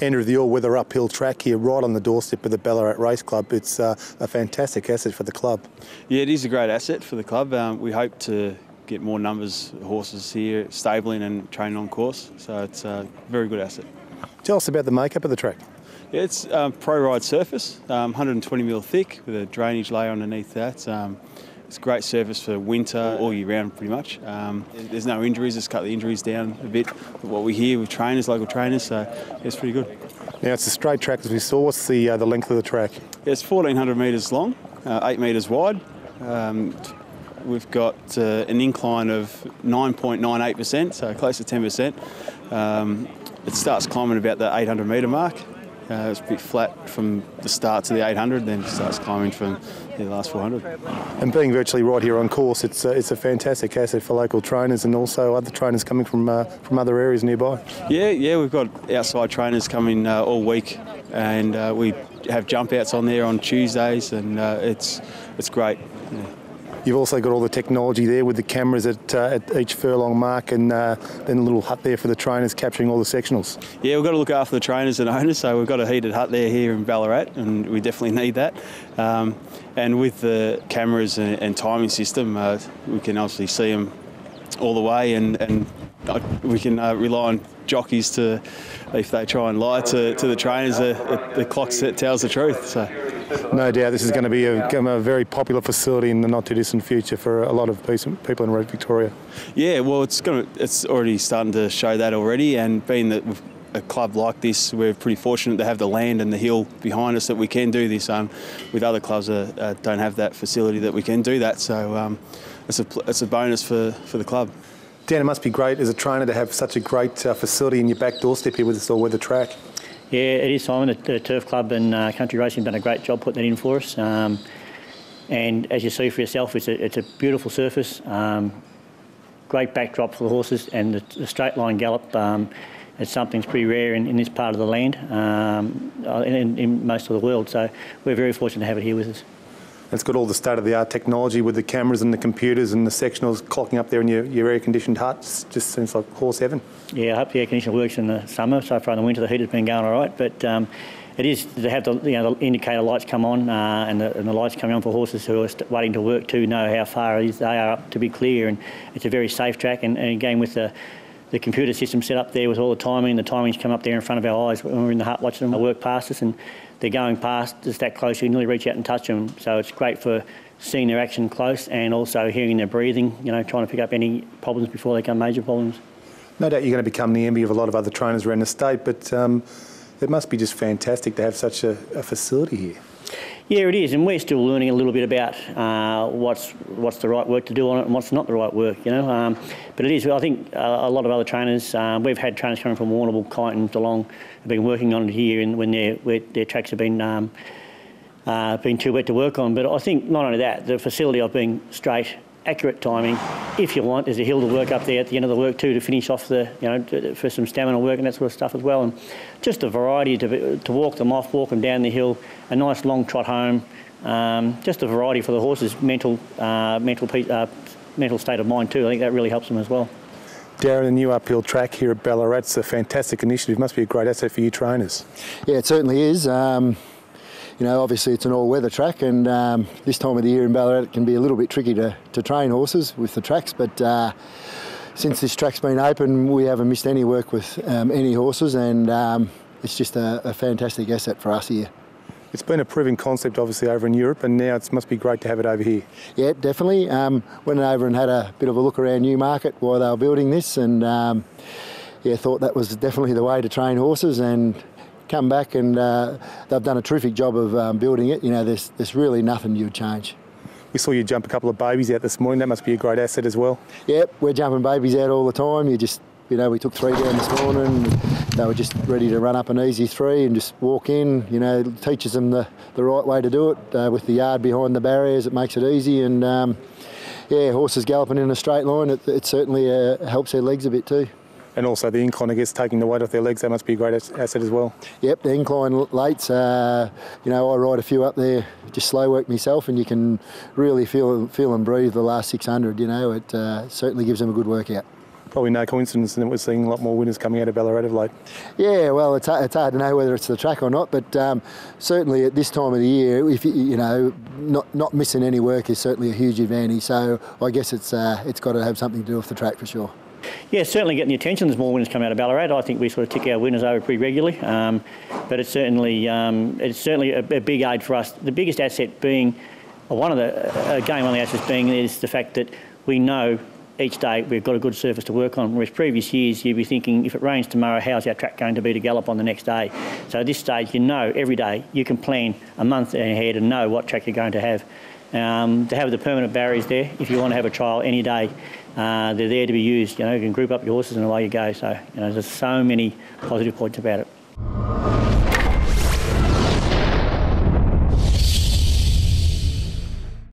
Andrew, the all-weather uphill track here right on the doorstep of the Ballarat Race Club. It's a fantastic asset for the club. Yeah, it is a great asset for the club. We hope to get more numbers of horses here stabling and training on course, so it's a very good asset. Tell us about the makeup of the track. Yeah, it's pro-ride surface, 120mm thick with a drainage layer underneath that. It's a great surface for winter, all year round pretty much. There's no injuries, it's cut the injuries down a bit. What we hear with trainers, local trainers, so yeah, it's pretty good. Now it's a straight track as we saw. What's the length of the track? Yeah, it's 1,400 metres long, 8 metres wide. We've got an incline of 9.98%, so close to 10%. It starts climbing about the 800 metre mark. It's a bit flat from the start to the 800, then it starts climbing from the last 400. And being virtually right here on course, it's a fantastic asset for local trainers and also other trainers coming from other areas nearby. Yeah, we've got outside trainers coming all week, and we have jump outs on there on Tuesdays, and it's great. Yeah. You've also got all the technology there with the cameras at each furlong mark, and then a little hut there for the trainers capturing all the sectionals. Yeah, we've got to look after the trainers and owners, so we've got a heated hut there here in Ballarat, and we definitely need that. And with the cameras and timing system, we can obviously see them all the way, and we can rely on jockeys to, if they try and lie to the trainers, the clock tells the truth. So. No doubt this is going to be a very popular facility in the not too distant future for a lot of people in Victoria. Yeah, well, it's already starting to show that already, and being that with a club like this, we're pretty fortunate to have the land and the hill behind us that we can do this. With other clubs that don't have that facility that we can do that, so it's a bonus for the club. Dan, it must be great as a trainer to have such a great facility in your back doorstep here with this all-weather track. Yeah, it is, Simon. The Turf Club and Country Racing have done a great job putting that in for us. And as you see for yourself, it's a beautiful surface, great backdrop for the horses, and the straight line gallop is something that's pretty rare in this part of the land, in most of the world. So we're very fortunate to have it here with us. It's got all the state-of-the-art technology with the cameras and the computers and the sectionals clocking up there in your air-conditioned hut. It just seems like horse heaven. Yeah, I hope the air conditioner works in the summer. So far in the winter, the heater's been going all right. But it is to have the indicator lights come on and the lights coming on for horses who are waiting to work to know how far they are up to be clear. And it's a very safe track. And again, with the computer system set up there with all the timings come up there in front of our eyes when we're in the hut watching them work past us, and they're going past just that close, you can nearly reach out and touch them. So it's great for seeing their action close and also hearing their breathing, trying to pick up any problems before they become major problems. No doubt you're going to become the envy of a lot of other trainers around the state, but it must be just fantastic to have such a facility here. Yeah, it is, and we're still learning a little bit about what's the right work to do on it and what's not the right work, But it is, I think, a lot of other trainers. We've had trainers coming from Warrnambool, Kyneton, Geelong, have been working on it here, and when their tracks have been too wet to work on. But I think not only that, the facility of being straight, accurate timing. If you want, there's a hill to work up there at the end of the work too to finish off for some stamina work and that sort of stuff as well. And just a variety to walk them off, walk them down the hill, a nice long trot home. Just a variety for the horses' mental state of mind too. I think that really helps them as well. Darren, the new uphill track here at Ballarat's a fantastic initiative. Must be a great asset for you trainers. Yeah, it certainly is. Obviously it's an all-weather track, and this time of the year in Ballarat it can be a little bit tricky to train horses with the tracks, but since this track's been open we haven't missed any work with any horses, and it's just a fantastic asset for us here. It's been a proven concept obviously over in Europe, and now it must be great to have it over here. Yeah, definitely. Went over and had a bit of a look around Newmarket while they were building this, and thought that was definitely the way to train horses, and come back and they've done a terrific job of building it. There's really nothing you'd change. We saw you jump a couple of babies out this morning. That must be a great asset as well. Yep, we're jumping babies out all the time. We took 3 down this morning. They were just ready to run up an easy 3 and just walk in. It teaches them the right way to do it. With the yard behind the barriers, it makes it easy. And horses galloping in a straight line, it certainly helps their legs a bit too. And also the incline, I guess, taking the weight off their legs, that must be a great asset as well. Yep, the incline lates, I ride a few up there, just slow work myself, and you can really feel and breathe the last 600, It certainly gives them a good workout. probably no coincidence that we're seeing a lot more winners coming out of Ballarat of late. Yeah, well, it's hard to know whether it's the track or not, but certainly at this time of the year, if you know, not missing any work is certainly a huge advantage. So I guess it's got to have something to do with the track for sure. Yeah, certainly getting the attention. There's more winners coming out of Ballarat. I think we sort of tick our winners over pretty regularly, but it's certainly a big aid for us. The biggest asset being one of the assets being is the fact that we know each day we've got a good surface to work on, whereas previous years you'd be thinking, if it rains tomorrow, how's our track going to be to gallop on the next day? So at this stage, you know every day you can plan a month ahead and know what track you're going to have. To have the permanent barriers there, if you want to have a trial any day, they're there to be used. You know, you can group up your horses and away you go. So, you know, there's so many positive points about it.